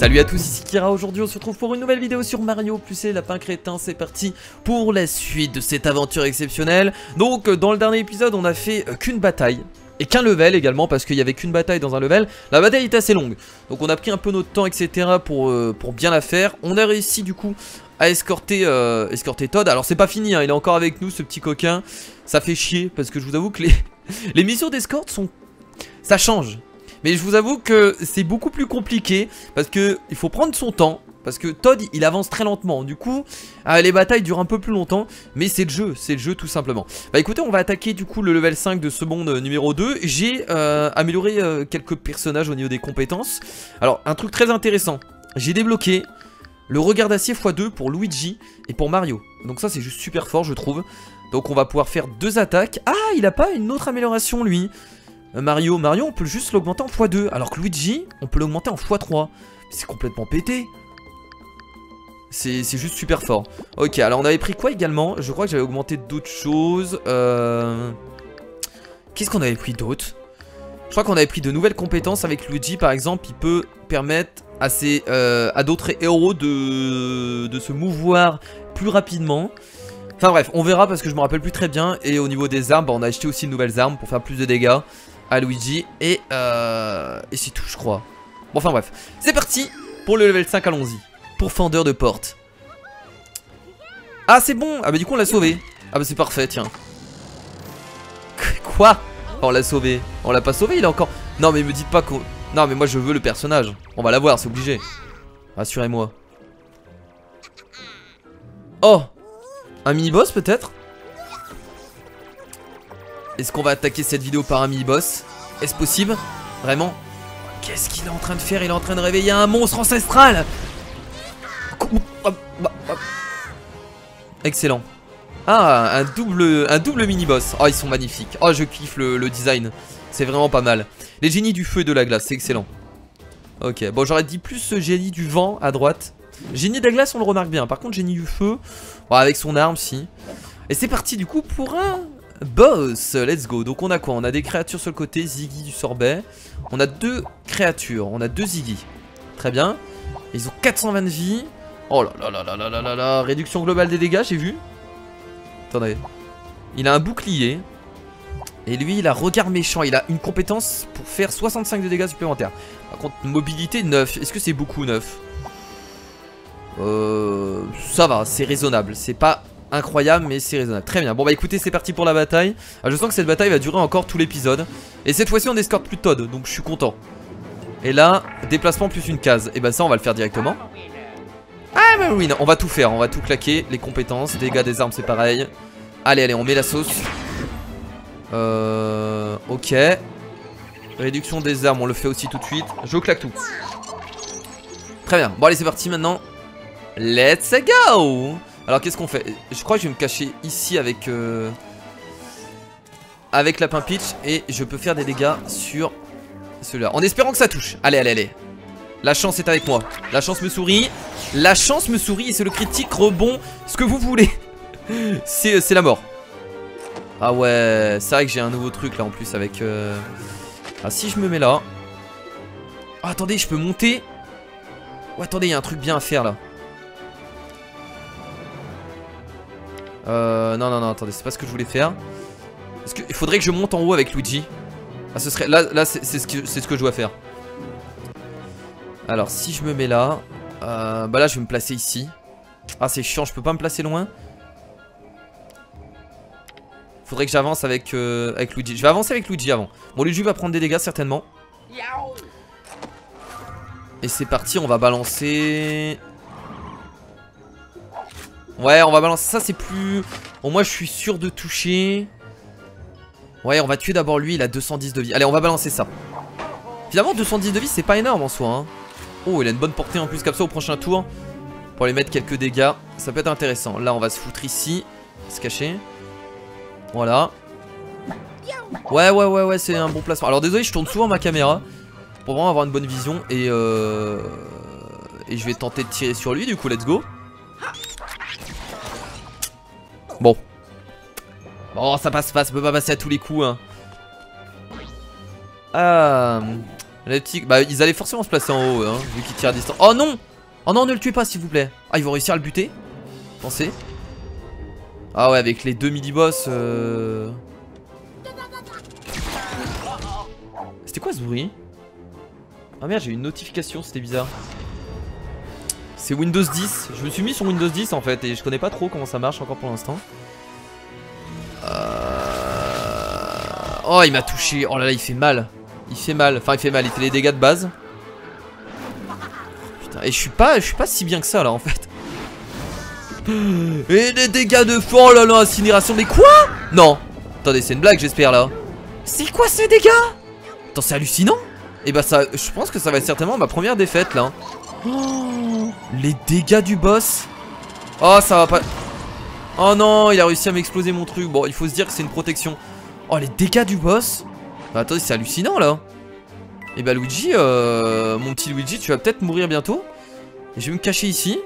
Salut à tous, ici Kira. Aujourd'hui on se retrouve pour une nouvelle vidéo sur Mario plus les lapins crétins. C'est parti pour la suite de cette aventure exceptionnelle. Donc dans le dernier épisode on a fait qu'une bataille et qu'un level également, parce qu'il y avait qu'une bataille dans un level. La bataille était assez longue, donc on a pris un peu notre temps etc pour bien la faire. On a réussi du coup à escorter Todd. Alors c'est pas fini hein, il est encore avec nous ce petit coquin. Ça fait chier parce que je vous avoue que les missions d'escorte sont... ça change. Mais je vous avoue que c'est beaucoup plus compliqué parce que il faut prendre son temps. Parce que Todd il avance très lentement. Du coup les batailles durent un peu plus longtemps. Mais c'est le jeu tout simplement. Bah écoutez, on va attaquer du coup le level 5 de ce monde numéro 2. J'ai amélioré quelques personnages au niveau des compétences. Alors un truc très intéressant, j'ai débloqué le regard d'acier x2 pour Luigi et pour Mario. Donc ça c'est juste super fort je trouve. Donc on va pouvoir faire 2 attaques. Ah, il a pas une autre amélioration lui. Mario on peut juste l'augmenter en x2. Alors que Luigi on peut l'augmenter en x3. C'est complètement pété. C'est juste super fort. Ok, alors on avait pris quoi également? Je crois que j'avais augmenté d'autres choses. Qu'est-ce qu'on avait pris d'autre? Je crois qu'on avait pris de nouvelles compétences avec Luigi par exemple. Il peut permettre à d'autres héros de se mouvoir plus rapidement. Enfin bref, on verra parce que je me rappelle plus très bien. Et au niveau des armes, bah, on a acheté aussi de nouvelles armes pour faire plus de dégâts à Luigi. Et c'est tout je crois. Bon enfin bref, c'est parti pour le level 5, allons-y. Pour fendeur de porte. Ah c'est bon. Ah bah du coup on l'a sauvé. Ah bah c'est parfait tiens. Quoi? On l'a sauvé. On l'a pas sauvé, il est encore... Non mais me dites pas qu'on... Non mais moi je veux le personnage. On va l'avoir, c'est obligé. Rassurez-moi. Oh, un mini-boss peut-être? Est-ce qu'on va attaquer cette vidéo par un mini-boss? Est-ce possible? Vraiment? Qu'est-ce qu'il est en train de faire? Il est en train de réveiller un monstre ancestral. Excellent. Ah, un double mini-boss. Oh, ils sont magnifiques. Oh, je kiffe le design. C'est vraiment pas mal. Les génies du feu et de la glace, c'est excellent. Ok, bon, j'aurais dit plus ce génie du vent à droite. Génie de la glace, on le remarque bien. Par contre, génie du feu, bon, avec son arme, si. Et c'est parti du coup pour un boss. Let's go. Donc on a quoi? On a des créatures sur le côté, Ziggy du sorbet. On a 2 créatures, on a 2 Ziggy. Très bien. Ils ont 420 de vie. Oh là là là là là là là là. Réduction globale des dégâts, j'ai vu. Attendez. Il a un bouclier. Et lui, il a regard méchant. Il a une compétence pour faire 65 de dégâts supplémentaires. Par contre, mobilité 9. Est-ce que c'est beaucoup 9? Ça va, c'est raisonnable. C'est pas incroyable, mais c'est raisonnable. Très bien. Bon, bah écoutez, c'est parti pour la bataille. Ah, je sens que cette bataille va durer encore tout l'épisode. Et cette fois-ci, on escorte plus Todd. Donc, je suis content. Et là, déplacement plus une case. Et bah, ça, on va le faire directement. Ah, bah oui, non, on va tout faire. On va tout claquer. Les compétences, dégâts des armes, c'est pareil. Allez, allez, on met la sauce. Ok. Réduction des armes, on le fait aussi tout de suite. Je claque tout. Très bien. Bon, allez, c'est parti maintenant. Let's go. Alors, qu'est-ce qu'on fait? Je crois que je vais me cacher ici avec Lapin Peach. Et je peux faire des dégâts sur celui-là. En espérant que ça touche. Allez, allez, allez. La chance est avec moi. La chance me sourit. La chance me sourit et c'est le critique rebond. Ce que vous voulez. C'est la mort. Ah ouais, c'est vrai que j'ai un nouveau truc là en plus avec... Ah si je me mets là... Oh, attendez, je peux monter. Oh, attendez, il y a un truc bien à faire là. Non, non, non, attendez, c'est pas ce que je voulais faire. Est-ce que... Il faudrait que je monte en haut avec Luigi. Ah, ce serait... Là c'est ce que je dois faire. Alors, si je me mets là... Bah là, je vais me placer ici. Ah, c'est chiant, je peux pas me placer loin. Faudrait que j'avance avec Luigi. Je vais avancer avec Luigi avant. Bon, Luigi va prendre des dégâts certainement. Et c'est parti, on va balancer. Ouais, on va balancer ça, c'est plus... Bon, moi je suis sûr de toucher. Ouais, on va tuer d'abord lui, il a 210 de vie. Allez, on va balancer ça. Finalement, 210 de vie, c'est pas énorme en soi hein. Oh, il a une bonne portée en plus comme ça au prochain tour. Pour aller mettre quelques dégâts. Ça peut être intéressant. Là, on va se foutre ici. Se cacher. Voilà. Ouais, c'est un bon placement. Alors désolé, je tourne souvent ma caméra pour vraiment avoir une bonne vision. Et je vais tenter de tirer sur lui, du coup, let's go. Bon. Bon, ça passe pas, ça peut pas passer à tous les coups hein. Les petits... Bah ils allaient forcément se placer en haut hein, vu qu'ils tirent à distance. Oh non! Oh non, ne le tuez pas s'il vous plaît. Ah, ils vont réussir à le buter. Pensez. Ah ouais, avec les deux mini-boss C'était quoi ce bruit? Ah merde, j'ai eu une notification, c'était bizarre. C'est Windows 10. Je me suis mis sur Windows 10 en fait et je connais pas trop comment ça marche encore pour l'instant. Oh, il m'a touché. Oh là là, il fait mal. Il fait mal. Enfin, il fait mal. Il fait les dégâts de base. Putain, et je suis pas si bien que ça là en fait. Et les dégâts de feu. Oh là là, incinération. Mais quoi? Non. Attendez, c'est une blague, j'espère là. C'est quoi ces dégâts? Attends, c'est hallucinant. Et bah, ça, je pense que ça va être certainement ma première défaite là. Oh, les dégâts du boss. Oh, ça va pas. Oh non, il a réussi à m'exploser mon truc. Bon, il faut se dire que c'est une protection. Oh, les dégâts du boss. Bah, attendez, c'est hallucinant là. Et bah, Luigi, mon petit Luigi, tu vas peut-être mourir bientôt. Et je vais me cacher ici.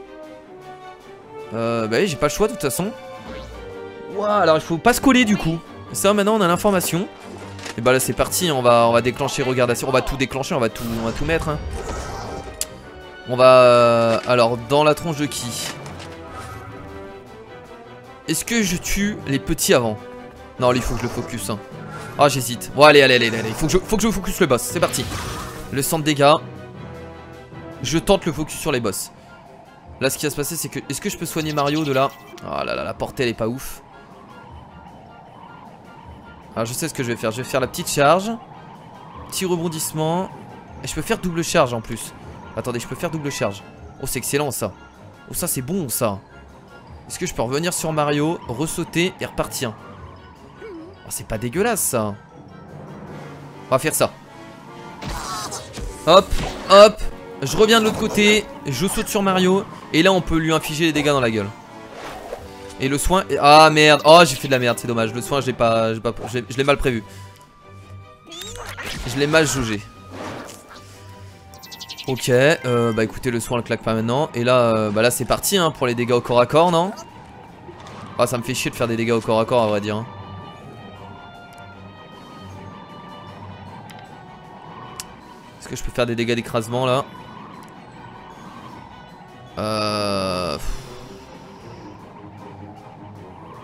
Bah oui, j'ai pas le choix de toute façon. Ouah, alors il faut pas se coller du coup. Ça, maintenant on a l'information. Et bah là, c'est parti. On va déclencher regardation. On va tout déclencher. On va tout mettre. Hein. On va. Alors, dans la tronche de qui? Est-ce que je tue les petits avant? Non, lui, il faut que je le focus. Hein. Ah, j'hésite. Bon, allez. Il faut que je focus le boss. C'est parti. Le 100 de dégâts. Je tente le focus sur les boss. Là, ce qui va se passer, c'est que... Est-ce que je peux soigner Mario de là? Oh là là, la portée, elle est pas ouf. Alors, je sais ce que je vais faire. Je vais faire la petite charge. Petit rebondissement. Et je peux faire double charge en plus. Attendez, je peux faire double charge. Oh, c'est excellent, ça. Oh, ça, c'est bon, ça. Est-ce que je peux revenir sur Mario, ressauter et repartir? Oh, c'est pas dégueulasse, ça. On va faire ça. Hop, hop. Je reviens de l'autre côté. Je saute sur Mario. Et là, on peut lui infliger des dégâts dans la gueule. Et le soin... Ah, merde. Oh, j'ai fait de la merde, c'est dommage. Le soin, je l'ai mal prévu. Je l'ai mal jaugé. Ok, bah écoutez, le soin, le claque pas maintenant. Et là, bah là, c'est parti hein, pour les dégâts au corps à corps, non? Ah, ça me fait chier de faire des dégâts au corps à corps, à vrai dire. Est-ce que je peux faire des dégâts d'écrasement là?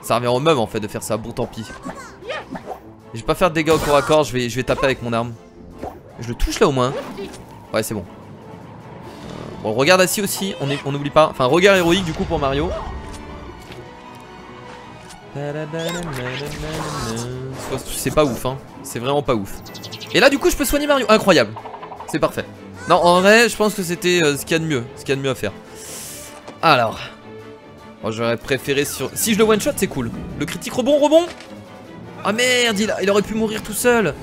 Ça revient au même en fait de faire ça, bon tant pis. Je vais pas faire de dégâts au corps à corps, je vais taper avec mon arme. Je le touche là au moins. Ouais, c'est bon. Bon, regarde assis aussi, on n'oublie pas. Enfin, regard héroïque du coup pour Mario. C'est pas ouf hein, c'est vraiment pas ouf. Et là du coup je peux soigner Mario, incroyable. C'est parfait. Non, en vrai, je pense que c'était ce qu'il y a de mieux. Ce qu'il y a de mieux à faire. Alors. Oh, j'aurais préféré sur... Si je le one shot, c'est cool. Le critique rebond. Ah merde, il aurait pu mourir tout seul.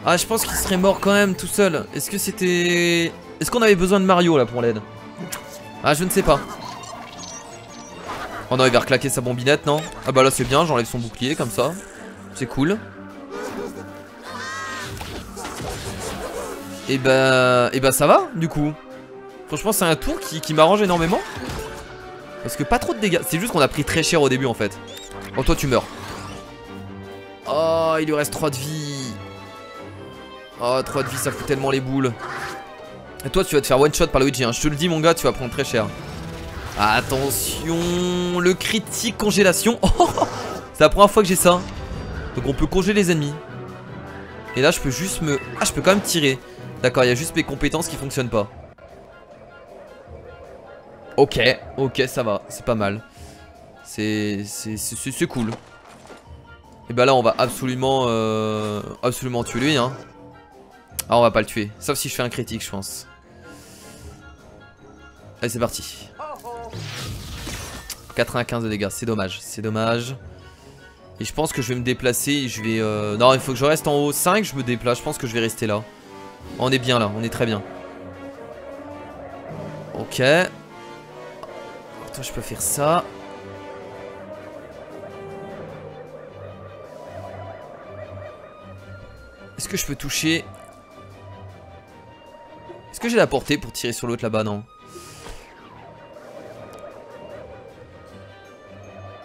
Ah, je pense qu'il serait mort quand même tout seul. Est-ce que c'était... Est-ce qu'on avait besoin de Mario là pour l'aide? Ah, je ne sais pas. Oh non, il va reclaquer sa bombinette, non? Ah bah là, c'est bien, j'enlève son bouclier comme ça. C'est cool. Et bah ça va du coup. Franchement c'est un tour qui m'arrange énormément. Parce que pas trop de dégâts. C'est juste qu'on a pris très cher au début en fait. Oh toi tu meurs. Oh il lui reste 3 de vie. Oh 3 de vie ça fout tellement les boules. Et toi tu vas te faire one shot par Luigi hein. Je te le dis mon gars, tu vas prendre très cher. Attention. Le critique congélation. Oh, c'est la première fois que j'ai ça. Donc on peut congeler les ennemis. Et là je peux juste me... Ah je peux quand même tirer. D'accord, il y a juste mes compétences qui fonctionnent pas. Ok, ça va, c'est pas mal. C'est cool. Et bah là, on va absolument tuer lui, hein. Ah, on va pas le tuer, sauf si je fais un critique, je pense. Allez, c'est parti. 95 de dégâts, c'est dommage, Et je pense que je vais me déplacer, je vais... Non, il faut que je reste en haut. 5, je me déplace, je pense que je vais rester là. On est bien là, on est très bien. Ok. Attends, je peux faire ça. Est-ce que je peux toucher? Est-ce que j'ai la portée pour tirer sur l'autre là-bas? Non.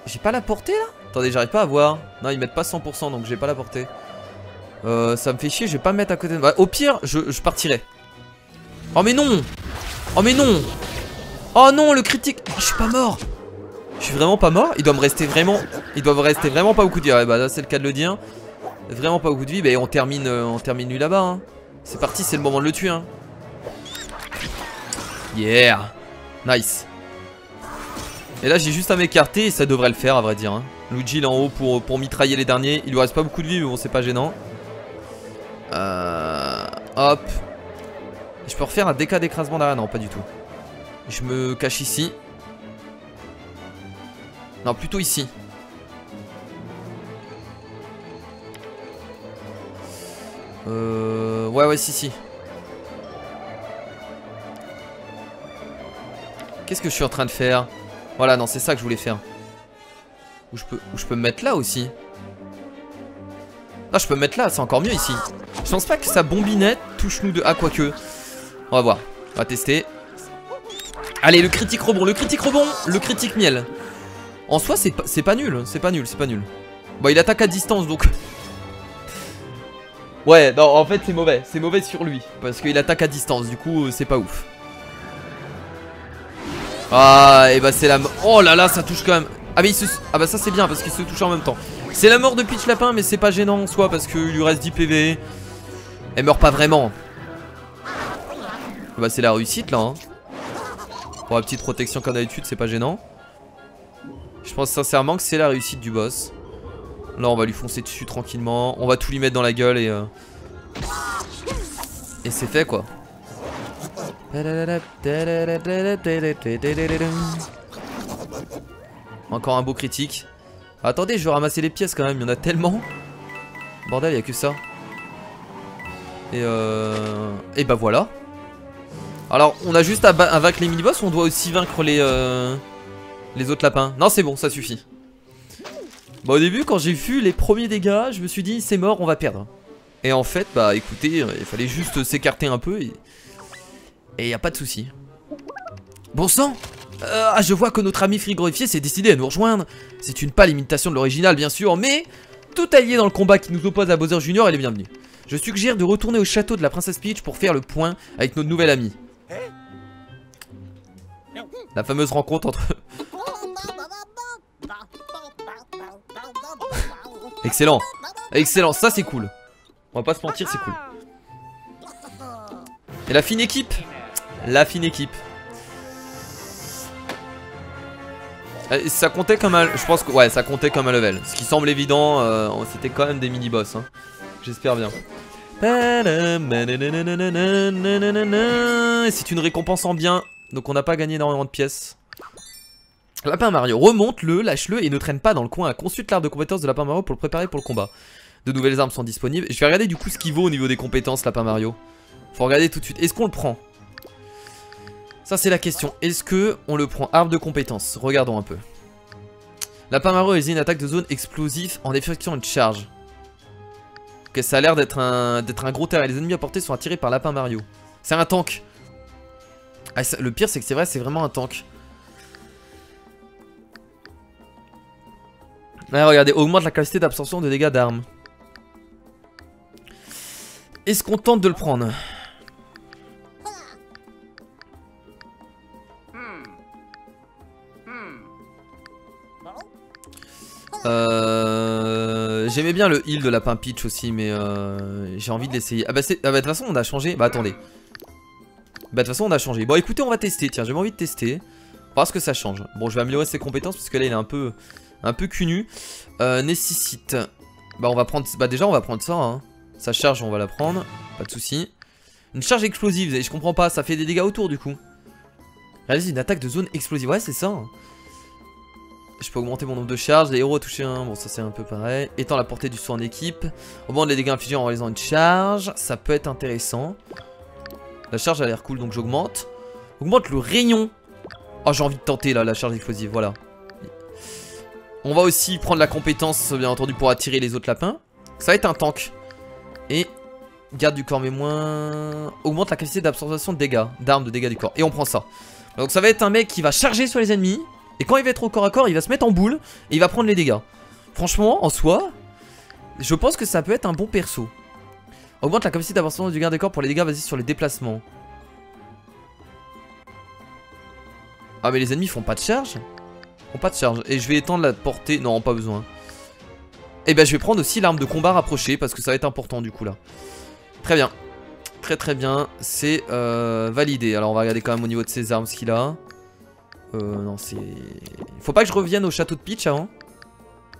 J'ai pas la portée là? Attendez, j'arrive pas à voir. Non, ils mettent pas 100% donc j'ai pas la portée. Ça me fait chier, je vais pas me mettre à côté de... Bah, au pire, je partirai. Oh mais non. Oh mais non. Oh non, le critique. Oh, je suis pas mort. Je suis vraiment pas mort. Il doit me rester vraiment... Il doit me rester vraiment pas beaucoup de vie. Ouais, bah là c'est le cas de le dire. Vraiment pas beaucoup de vie. Bah on termine lui là-bas hein. C'est parti, c'est le moment de le tuer hein. Yeah. Nice. Et là j'ai juste à m'écarter et ça devrait le faire à vrai dire hein. Luigi il est en haut pour mitrailler les derniers. Il lui reste pas beaucoup de vie mais bon c'est pas gênant. Hop. Je peux refaire un DK d'écrasement derrière. Non pas du tout. Je me cache ici. Non plutôt ici. Ouais si. Qu'est-ce que je suis en train de faire? Voilà non c'est ça que je voulais faire. Où je peux me mettre là aussi. Non je peux me mettre là, c'est encore mieux ici. Je pense pas que sa bombinette touche nous de... Ah quoique. On va voir, on va tester. Allez le critique rebond, le critique miel. En soi c'est pas nul, c'est pas nul. Bon il attaque à distance donc. Ouais non en fait c'est mauvais sur lui. Parce qu'il attaque à distance, du coup c'est pas ouf. Ah et bah c'est la... Oh là là ça touche quand même. Ah mais ah bah ça c'est bien parce qu'il se touche en même temps. C'est la mort de Peach Lapin mais c'est pas gênant en soi parce qu'il lui reste 10 PV. Elle meurt pas vraiment. Bah c'est la réussite là hein. Pour la petite protection comme d'habitude c'est pas gênant. Je pense sincèrement que c'est la réussite du boss. Là on va lui foncer dessus tranquillement. On va tout lui mettre dans la gueule et c'est fait quoi. Encore un beau critique. Attendez je vais ramasser les pièces quand même. Il y en a tellement. Bordel il y a que ça. Et bah voilà. Alors on a juste à vaincre les mini-boss. On doit aussi vaincre les autres lapins. Non c'est bon ça suffit. Bah au début quand j'ai vu les premiers dégâts je me suis dit c'est mort on va perdre. Et en fait bah écoutez il fallait juste s'écarter un peu et y a pas de souci. Bon sang. Ah je vois que notre ami frigorifié s'est décidé à nous rejoindre. C'est une pâle imitation de l'original bien sûr. Mais tout allié dans le combat qui nous oppose à Bowser Jr. est le bienvenu. Je suggère de retourner au château de la princesse Peach pour faire le point avec notre nouvel ami. La fameuse rencontre entre... Excellent. Excellent, ça c'est cool. On va pas se mentir, c'est cool. Et la fine équipe. La fine équipe. Ça comptait comme un... Je pense que... Ouais, ça comptait comme un level. Ce qui semble évident, c'était quand même des mini-boss. Hein. J'espère bien. C'est une récompense en bien. Donc on n'a pas gagné énormément de pièces. Lapin Mario, remonte-le, lâche-le et ne traîne pas dans le coin. Consulte l'arbre de compétences de Lapin Mario pour le préparer pour le combat. De nouvelles armes sont disponibles. Je vais regarder du coup ce qu'il vaut au niveau des compétences Lapin Mario. Faut regarder tout de suite. Est-ce qu'on le prend? Ça c'est la question. Est-ce que on le prend? Arbre de compétences. Regardons un peu. Lapin Mario réalise une attaque de zone explosive en effectuant une charge. Ok, ça a l'air d'être un gros terrain. Les ennemis à portée sont attirés par Lapin Mario. C'est un tank. Ah, le pire c'est que c'est vrai, c'est vraiment un tank. Ah, regardez, augmente la capacité d'absorption de dégâts d'armes. Est-ce qu'on tente de le prendre? J'aimais bien le heal de Lapin Peach aussi, mais j'ai envie de l'essayer. Ah bah de toute façon on a changé. Bah attendez. Bah de toute façon on a changé. Bon écoutez on va tester, tiens j'ai envie de tester. Voir ce que ça change. Bon je vais améliorer ses compétences parce que là il est un peu cul-nu. Nécessite. Bah on va prendre. Bah déjà on va prendre ça hein. Sa charge on va la prendre. Pas de soucis. Une charge explosive, je comprends pas, ça fait des dégâts autour du coup. Réalise une attaque de zone explosive. Ouais c'est ça hein. Je peux augmenter mon nombre de charges, les héros à toucher un, bon ça c'est un peu pareil. Étant la portée du saut en équipe. Augmente les dégâts infligés en réalisant une charge. Ça peut être intéressant. La charge a l'air cool donc j'augmente. Augmente le rayon. Oh j'ai envie de tenter là la charge explosive, voilà. On va aussi prendre la compétence bien entendu pour attirer les autres lapins. Ça va être un tank. Et garde du corps mais moins. Augmente la capacité d'absorption de dégâts, d'armes de dégâts du corps. Et on prend ça. Donc ça va être un mec qui va charger sur les ennemis. Et quand il va être au corps à corps, il va se mettre en boule et il va prendre les dégâts. Franchement, en soi, je pense que ça peut être un bon perso. Augmente la capacité d'avancement du garde des corps pour les dégâts basés sur les déplacements. Ah mais les ennemis font pas de charge? Font pas de charge. Et je vais étendre la portée. Non, pas besoin. Et ben je vais prendre aussi l'arme de combat rapprochée parce que ça va être important du coup là. Très bien. Très très bien. C'est validé. Alors on va regarder quand même au niveau de ses armes ce qu'il a. Non c'est... Faut pas que je revienne au château de Peach avant.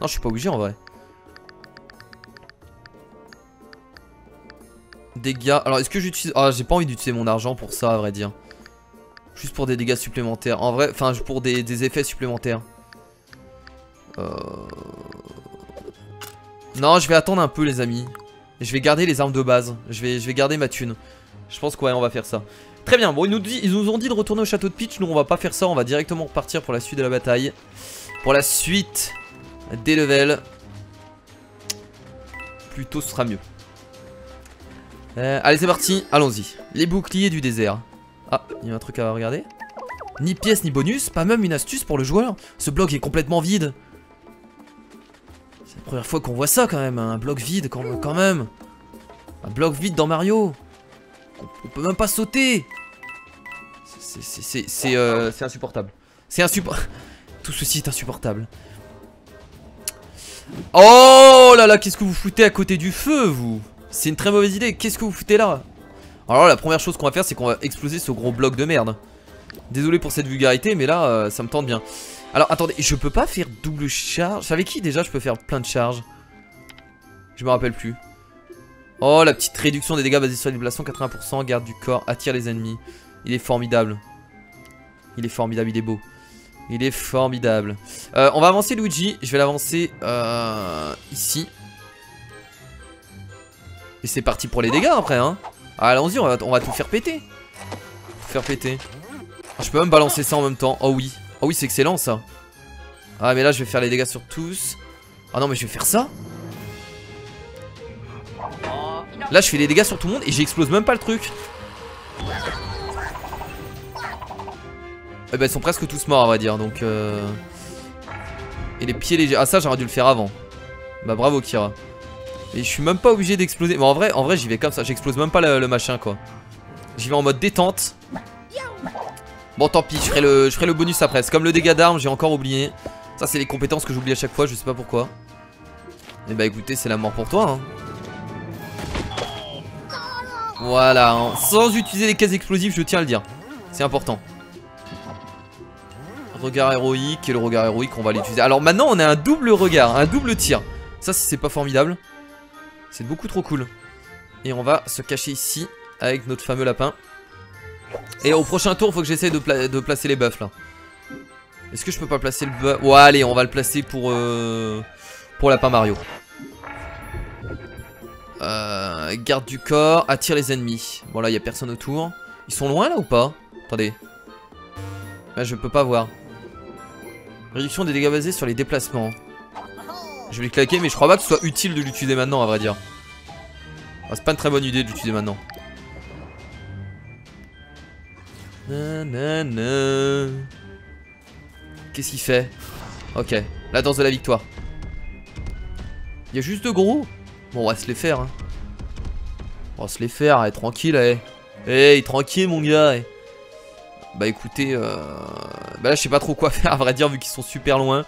Non je suis pas obligé en vrai. Dégâts. Alors est-ce que j'utilise... Ah j'ai pas envie d'utiliser mon argent pour ça à vrai dire. Juste pour des dégâts supplémentaires. En vrai, enfin pour des effets supplémentaires. Non, je vais attendre un peu les amis. Je vais garder les armes de base. Je vais garder ma thune. Je pense qu'on va faire ça. Très bien, bon ils nous ont dit de retourner au château de Peach. Nous on va pas faire ça, on va directement repartir pour la suite de la bataille. Pour la suite des levels. Plutôt ce sera mieux. Allez c'est parti, allons-y. Les boucliers du désert. Ah, il y a un truc à regarder. Ni pièce ni bonus, pas même une astuce pour le joueur. Ce bloc est complètement vide. C'est la première fois qu'on voit ça quand même, un bloc vide quand même. Un bloc vide dans Mario. On peut même pas sauter. C'est insupportable. C'est insupportable. Tout ceci est insupportable. Oh là là, qu'est-ce que vous foutez à côté du feu, vous? C'est une très mauvaise idée, qu'est-ce que vous foutez là? Alors la première chose qu'on va faire, c'est qu'on va exploser ce gros bloc de merde. Désolé pour cette vulgarité, mais là, ça me tente bien. Alors attendez, je peux pas faire double charge. Avec qui déjà je peux faire plein de charges? Je me rappelle plus. Oh, la petite réduction des dégâts basés sur les déplacements, 80%, garde du corps, attire les ennemis. Il est formidable. Il est formidable, il est beau. Il est formidable. On va avancer Luigi. Je vais l'avancer ici. Et c'est parti pour les dégâts après, hein. Ah, allons-y, on va tout faire péter. Tout faire péter. Ah, je peux même balancer ça en même temps. Oh oui. Oh oui, c'est excellent ça. Ah, mais là, je vais faire les dégâts sur tous. Ah non, mais je vais faire ça. Là, je fais les dégâts sur tout le monde et j'explose même pas le truc. Eh ben, ils sont presque tous morts, à vrai dire. Donc, et les pieds légers. Ah, ça, j'aurais dû le faire avant. Bah, bravo, Kira. Et je suis même pas obligé d'exploser. Mais en vrai, j'y vais comme ça. J'explose même pas le machin, quoi. J'y vais en mode détente. Bon, tant pis, je ferai le bonus après. C'est comme le dégât d'armes, j'ai encore oublié. Ça, c'est les compétences que j'oublie à chaque fois, je sais pas pourquoi. Et bah écoutez, c'est la mort pour toi, hein. Voilà, hein. Sans utiliser les cases explosives, je tiens à le dire. C'est important. Regard héroïque, et le regard héroïque, on va l'utiliser. Alors maintenant, on a un double regard, un double tir. Ça, c'est pas formidable. C'est beaucoup trop cool. Et on va se cacher ici, avec notre fameux lapin. Et au prochain tour, faut que j'essaie de placer les buffs là. Est-ce que je peux pas placer le buff? Ouais, allez, on va le placer pour Lapin Mario. Garde du corps, attire les ennemis. Bon, là, il y a personne autour. Ils sont loin là ou pas? Attendez. Là, je peux pas voir. Réduction des dégâts basés sur les déplacements. Je vais le claquer, mais je crois pas que ce soit utile de l'utiliser maintenant, à vrai dire. Ah, c'est pas une très bonne idée de l'utiliser maintenant. Qu'est-ce qu'il fait? Ok, la danse de la victoire. Il y a juste de gros. Bon, on va se les faire, hein. On va se les faire, allez, tranquille, allez. Hey, tranquille, mon gars. Hey. Bah écoutez, bah là je sais pas trop quoi faire, à vrai dire, vu qu'ils sont super loin.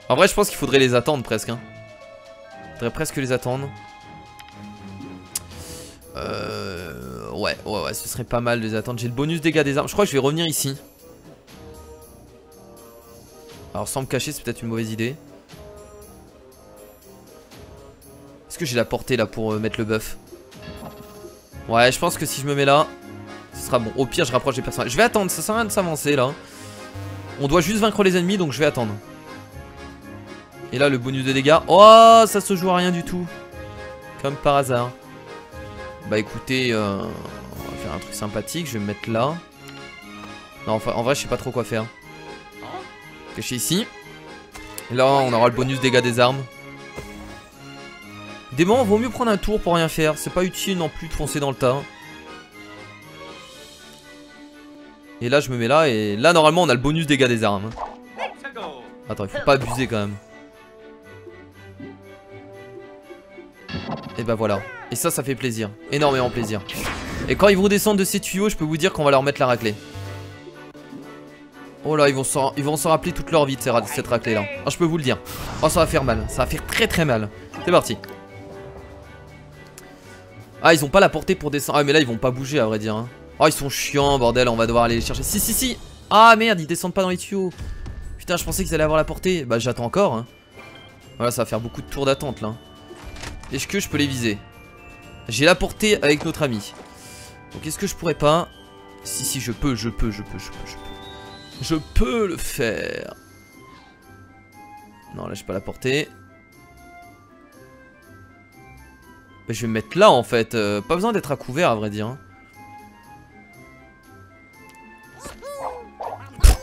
En vrai, je pense qu'il faudrait les attendre presque, hein. Faudrait presque les attendre. Ouais, ce serait pas mal de les attendre. J'ai le bonus dégâts des armes. Je crois que je vais revenir ici. Alors sans me cacher, c'est peut-être une mauvaise idée. Est-ce que j'ai la portée là pour mettre le buff? Ouais, je pense que si je me mets là, ce sera bon. Au pire, je rapproche des personnages. Je vais attendre, ça sert à rien de s'avancer là. On doit juste vaincre les ennemis, donc je vais attendre. Et là, le bonus de dégâts. Oh, ça se joue à rien du tout. Comme par hasard. Bah écoutez, on va faire un truc sympathique. Je vais me mettre là. Non, enfin, en vrai, je sais pas trop quoi faire. Caché ici. Et là, on aura le bonus dégâts des armes. Des moments, vaut mieux prendre un tour pour rien faire. C'est pas utile non plus de foncer dans le tas. Et là, je me mets là. Et là, normalement, on a le bonus dégâts des armes. Attends, il faut pas abuser quand même. Et bah voilà. Et ça fait plaisir. Énormément plaisir. Et quand ils vont descendre de ces tuyaux, je peux vous dire qu'on va leur mettre la raclée. Oh là, ils vont s'en rappeler toute leur vie de cette raclée là. Ah, je peux vous le dire. Oh, ça va faire mal. Ça va faire très très mal. C'est parti. Ah, ils ont pas la portée pour descendre. Ah, mais là, ils vont pas bouger à vrai dire. Hein. Oh, ils sont chiants, bordel. On va devoir aller les chercher. Si. Ah, merde, ils descendent pas dans les tuyaux. Putain, je pensais qu'ils allaient avoir la portée. Bah, j'attends encore. Hein. Voilà, ça va faire beaucoup de tours d'attente là. Est-ce que je peux les viser? J'ai la portée avec notre ami. Donc, est-ce que je pourrais pas? Si, je peux. Je peux le faire. Non, là, j'ai pas la portée. Bah, je vais me mettre là en fait. Pas besoin d'être à couvert à vrai dire. Hein.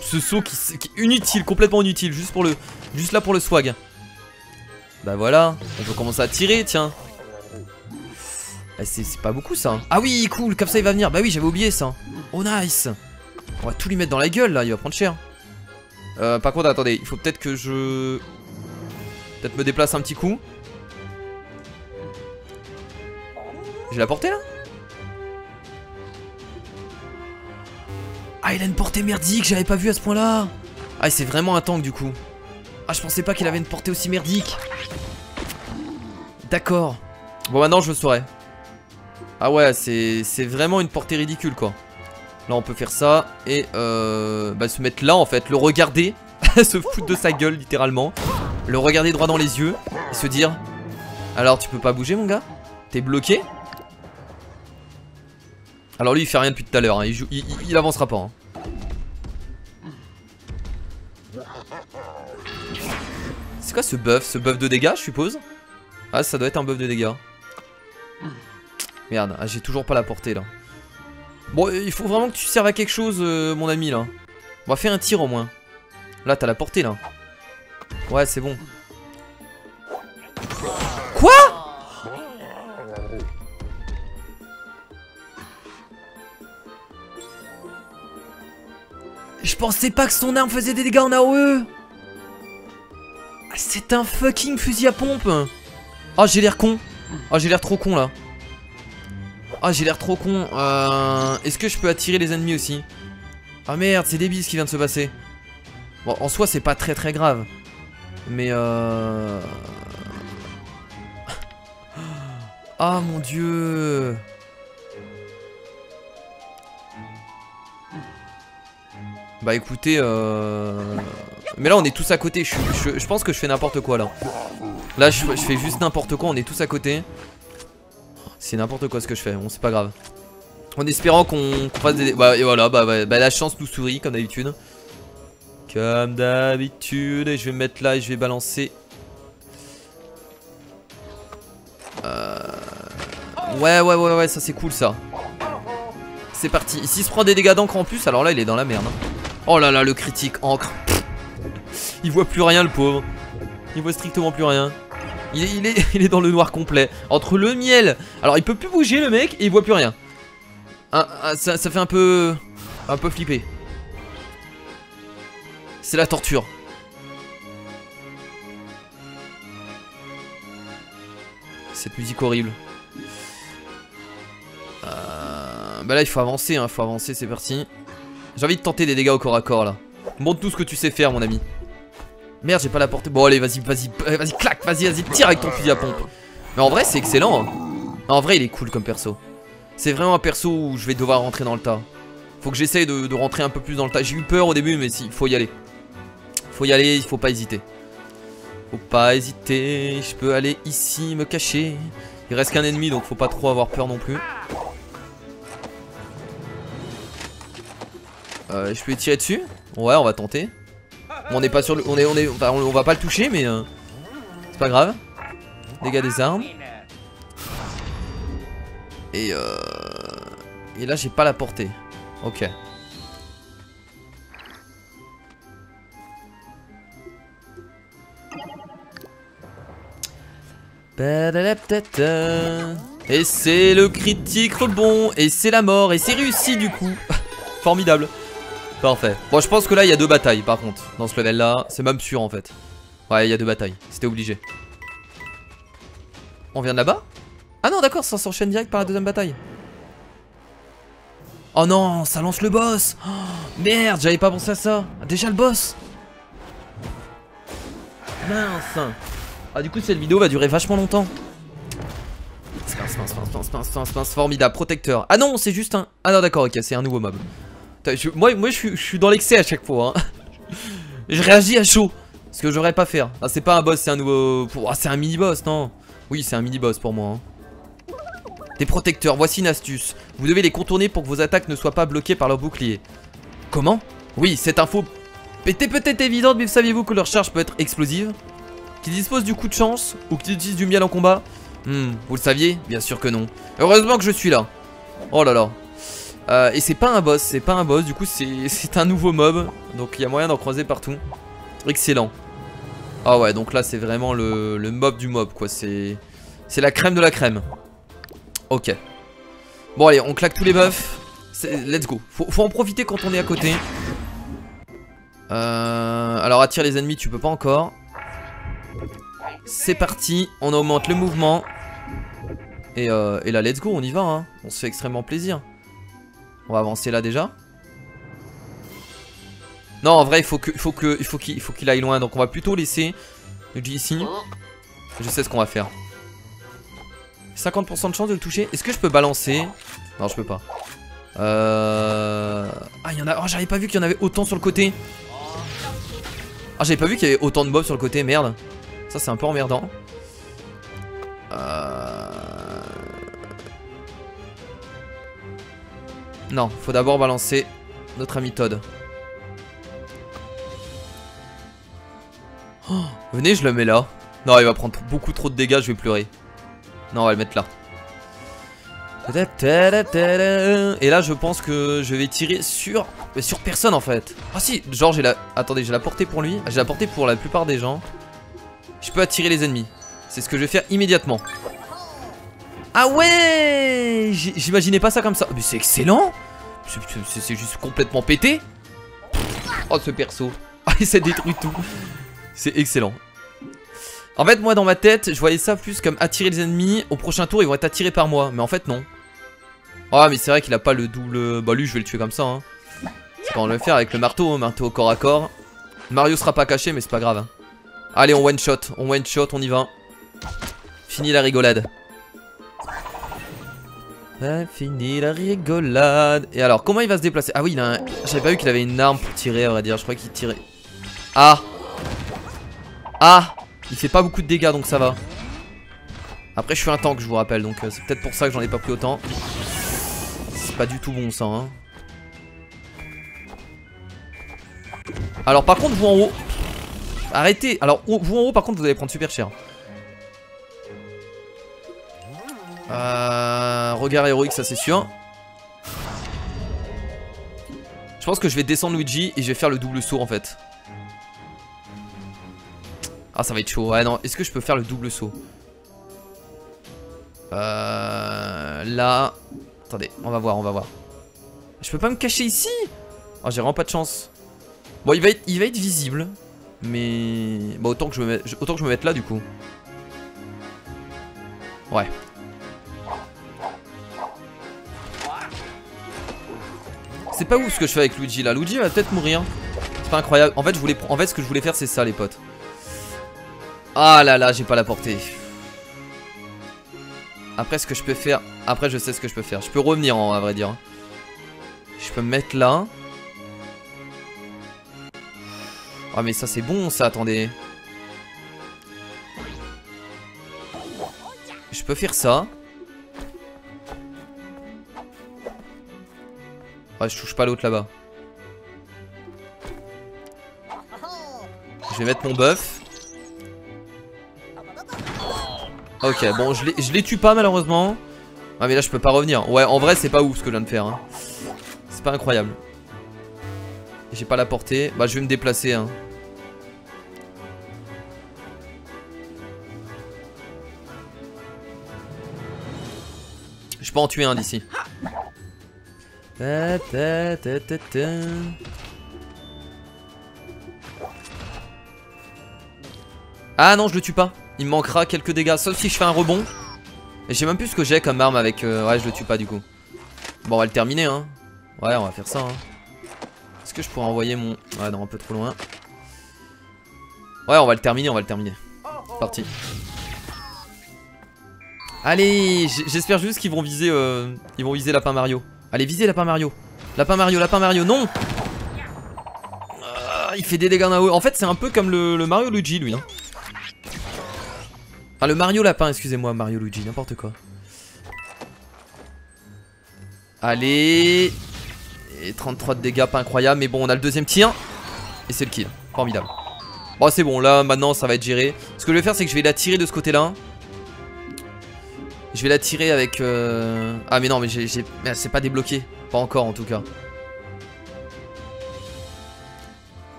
Ce saut qui est inutile, complètement inutile. Juste là pour le swag. Bah voilà. On peut commencer à tirer, tiens. C'est pas beaucoup ça. Ah oui, cool, comme ça il va venir. Bah oui, j'avais oublié ça. Oh nice. On va tout lui mettre dans la gueule là, il va prendre cher. Par contre, attendez, il faut peut-être que je... Peut-être me déplace un petit coup. J'ai la portée là? Ah, il a une portée merdique, j'avais pas vu à ce point là. Ah, c'est vraiment un tank du coup. Ah, je pensais pas qu'il avait une portée aussi merdique. D'accord. Bon, maintenant je le saurai. Ah ouais, c'est vraiment une portée ridicule quoi. Là on peut faire ça et bah, se mettre là en fait, le regarder, se foutre de sa gueule littéralement. Le regarder droit dans les yeux et se dire: alors tu peux pas bouger mon gars? T'es bloqué? Alors lui il fait rien depuis tout à l'heure, hein. Il avancera pas. Hein. C'est quoi ce buff? Ce buff de dégâts je suppose? Ah ça doit être un buff de dégâts. Merde, ah, j'ai toujours pas la portée là. Bon il faut vraiment que tu serves à quelque chose mon ami là. On va faire un tir au moins. Là t'as la portée là. Ouais c'est bon. Quoi? Je pensais pas que son arme faisait des dégâts en AOE. C'est un fucking fusil à pompe. Oh j'ai l'air con. Oh j'ai l'air trop con là. Oh j'ai l'air trop con. Est-ce que je peux attirer les ennemis aussi? Ah merde c'est débile ce qui vient de se passer. Bon en soi c'est pas très très grave. Mais ah mon dieu. Bah écoutez mais là on est tous à côté. Je pense que je fais n'importe quoi là. Là je fais juste n'importe quoi. On est tous à côté. C'est n'importe quoi ce que je fais. Bon c'est pas grave. En espérant qu'on fasse des... Bah et voilà bah la chance nous sourit comme d'habitude. Comme d'habitude. Et je vais me mettre là et je vais balancer. Ouais ça c'est cool ça. C'est parti. Ici il se prend des dégâts d'encre en plus. Alors là il est dans la merde. Oh là là le critique encre. Il voit plus rien le pauvre. Il voit strictement plus rien. Il est dans le noir complet. Entre le miel. Alors il peut plus bouger le mec et il voit plus rien. Ça fait un peu flipper. C'est la torture. Cette musique horrible. Bah là il faut avancer hein, faut avancer, c'est parti. J'ai envie de tenter des dégâts au corps à corps là. Montre tout ce que tu sais faire mon ami. Merde j'ai pas la portée. Bon allez vas-y claque, vas-y tire avec ton fusil à pompe. Mais en vrai c'est excellent hein. En vrai il est cool comme perso. C'est vraiment un perso où je vais devoir rentrer dans le tas. Faut que j'essaye de rentrer un peu plus dans le tas. J'ai eu peur au début mais si, faut y aller. Faut y aller, il faut pas hésiter. Faut pas hésiter, je peux aller ici me cacher. Il reste qu'un ennemi donc faut pas trop avoir peur non plus. Je peux tirer dessus. Ouais on va tenter. Bon, on n'est pas sur le... on va pas le toucher mais c'est pas grave. Dégâts des armes. Et là j'ai pas la portée. Ok. Et c'est le critique rebond. Et c'est la mort. Et c'est réussi du coup. Formidable. Parfait. Bon je pense que là il y a 2 batailles par contre. Dans ce level là. C'est même sûr en fait. Ouais il y a 2 batailles. C'était obligé. On vient de là-bas? Ah non d'accord, ça s'enchaîne direct par la deuxième bataille. Oh non, ça lance le boss. Oh, merde, j'avais pas pensé à ça. Déjà le boss. Mince. Ah du coup cette vidéo va durer vachement longtemps. Formidable, protecteur. Ah non, c'est juste un... Ah non d'accord, ok, c'est un nouveau mob. Moi je suis dans l'excès à chaque fois hein. Je réagis à chaud. Ce que j'aurais pas faire. Ah c'est pas un boss, c'est un nouveau... Ah c'est un mini-boss, non. Oui c'est un mini-boss pour moi hein. Des protecteurs, voici une astuce. Vous devez les contourner pour que vos attaques ne soient pas bloquées par leur bouclier. Comment? Oui, cette info était peut-être évidente, mais saviez-vous que leur charge peut être explosive? Qu'ils disposent du coup de chance ou qu'ils utilisent du miel en combat? Vous le saviez? Bien sûr que non. Heureusement que je suis là. Oh là là. Et c'est pas un boss, du coup c'est un nouveau mob. Donc il y a moyen d'en croiser partout. Excellent. Ah ouais, donc là c'est vraiment le mob du mob quoi. C'est la crème de la crème. Ok. Bon allez, on claque tous les buffs. Let's go. Faut en profiter quand on est à côté. Alors attire les ennemis, tu peux pas encore. C'est parti, on augmente le mouvement. Et là let's go, on y va hein. On se fait extrêmement plaisir. On va avancer là déjà. Non en vrai il faut qu'il aille loin. Donc on va plutôt laisser Luigi ici. Je sais ce qu'on va faire. 50% de chance de le toucher. Est-ce que je peux balancer? Non je peux pas. Ah il y en a. Oh j'avais pas vu qu'il y en avait autant sur le côté. Ah j'avais pas vu qu'il y avait autant de mobs sur le côté, merde. Ça c'est un peu emmerdant. Non, faut d'abord balancer notre ami Todd. Oh, venez, je le mets là. Non, il va prendre beaucoup trop de dégâts, je vais pleurer. Non, on va le mettre là. Et là, je pense que je vais tirer sur personne en fait. Ah si, genre j'ai la... Attendez, j'ai la portée pour lui. J'ai la portée pour la plupart des gens. Je peux attirer les ennemis. C'est ce que je vais faire immédiatement. Ah ouais, j'imaginais pas ça comme ça. Mais c'est excellent. C'est juste complètement pété. Oh ce perso. Ah il s'est détruit tout. C'est excellent. En fait moi dans ma tête je voyais ça plus comme attirer les ennemis. Au prochain tour ils vont être attirés par moi. Mais en fait non. Ah mais c'est vrai qu'il a pas le double. Bah lui je vais le tuer comme ça hein. C'est quand on va le faire avec le marteau au corps à corps. Mario sera pas caché mais c'est pas grave hein. Allez on one shot, on y va. Fini la rigolade. Fini la rigolade. Et alors comment il va se déplacer? Ah oui il a un... J'avais pas vu qu'il avait une arme pour tirer à vrai dire. Je crois qu'il tirait. Ah. Ah. Il fait pas beaucoup de dégâts donc ça va. Après je suis un tank je vous rappelle. Donc c'est peut-être pour ça que j'en ai pas pris autant. C'est pas du tout bon ça hein. Alors par contre vous en haut. Arrêtez. Alors vous en haut par contre vous allez prendre super cher. Regard héroïque ça c'est sûr. Je pense que je vais descendre Luigi et je vais faire le double saut en fait. Ah ça va être chaud. Ouais non, est-ce que je peux faire le double saut? Là. Attendez, on va voir. Je peux pas me cacher ici? Oh j'ai vraiment pas de chance. Bon il va être visible. Mais bah autant que je me mette là du coup. Ouais. C'est pas ouf ce que je fais avec Luigi là. Luigi va peut-être mourir. C'est pas incroyable. En fait ce que je voulais faire c'est ça les potes. Ah là là j'ai pas la portée. Après ce que je peux faire. Après je sais ce que je peux faire. Je peux revenir à vrai dire. Je peux me mettre là. Ah mais ça c'est bon ça, attendez. Je peux faire ça. Ah je touche pas l'autre là-bas. Je vais mettre mon buff. Ok bon je les tue pas malheureusement. Ah mais là je peux pas revenir. Ouais en vrai c'est pas ouf ce que je viens de faire hein. C'est pas incroyable. J'ai pas la portée. Bah je vais me déplacer hein. Je peux en tuer un d'ici. Ah non je le tue pas. Il me manquera quelques dégâts. Sauf si je fais un rebond. Et je sais même plus ce que j'ai comme arme avec... Ouais, je le tue pas du coup. Bon, on va le terminer, hein. Ouais, on va faire ça, hein. Est-ce que je pourrais envoyer mon... Ouais, non, un peu trop loin. Ouais, on va le terminer, on va le terminer. C'est parti. Allez, j'espère juste qu'ils vont viser... Ils vont viser Lapin Mario. Allez, visez Lapin Mario. Lapin Mario, non. Il fait des dégâts en haut. En fait, c'est un peu comme le Mario Luigi, lui, hein. Ah, le Mario Lapin, excusez-moi, Mario Luigi, n'importe quoi. Allez. Et 33 de dégâts, pas incroyable. Mais bon, on a le deuxième tir. Et c'est le kill. Formidable. Bon, c'est bon, là, maintenant, ça va être géré. Ce que je vais faire, c'est que je vais la tirer de ce côté-là. Je vais la tirer avec... Ah, mais non, mais c'est pas débloqué. Pas encore, en tout cas.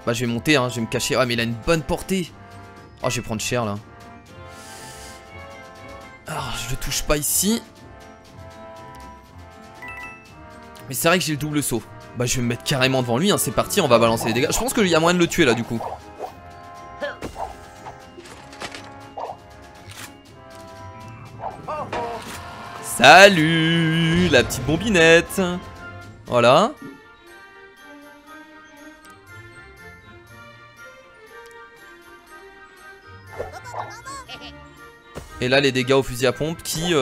Bah, je vais monter, hein, je vais me cacher. Ah, mais il a une bonne portée. Oh, je vais prendre cher, là. Alors, je le touche pas ici. Mais c'est vrai que j'ai le double saut. Bah, je vais me mettre carrément devant lui, hein. C'est parti, on va balancer les dégâts. Je pense qu'il y a moyen de le tuer, là, du coup. Salut, la petite bombinette. Voilà. Et là les dégâts au fusil à pompe qui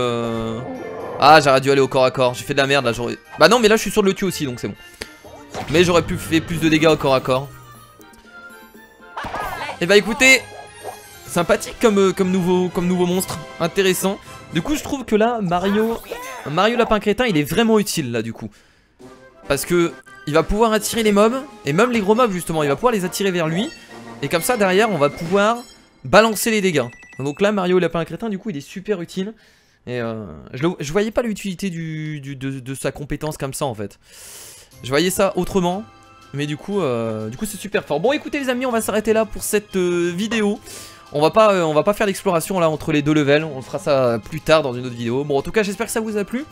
Ah, j'aurais dû aller au corps à corps. J'ai fait de la merde là, j'aurais... Bah non, mais là je suis sûr de le tuer aussi, donc c'est bon. Mais j'aurais pu faire plus de dégâts au corps à corps. Et bah écoutez, sympathique comme nouveau monstre. Intéressant. Du coup je trouve que là Mario Lapin Crétin il est vraiment utile là du coup. Parce que il va pouvoir attirer les mobs. Et même les gros mobs justement, il va pouvoir les attirer vers lui. Et comme ça derrière on va pouvoir balancer les dégâts. Donc là Mario Lapin Crétin du coup il est super utile. Et je voyais pas l'utilité de sa compétence comme ça en fait. Je voyais ça autrement. Mais du coup c'est super fort. Bon écoutez les amis, on va s'arrêter là pour cette vidéo. On va pas faire l'exploration là entre les deux levels. On fera ça plus tard dans une autre vidéo. Bon en tout cas j'espère que ça vous a plu.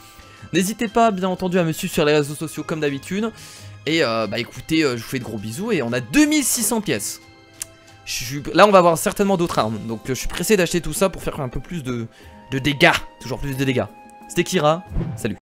N'hésitez pas bien entendu à me suivre sur les réseaux sociaux comme d'habitude. Et bah écoutez, je vous fais de gros bisous. Et on a 2600 pièces. Là on va avoir certainement d'autres armes. Donc je suis pressé d'acheter tout ça pour faire un peu plus de dégâts. Toujours plus de dégâts. C'était Kira, salut.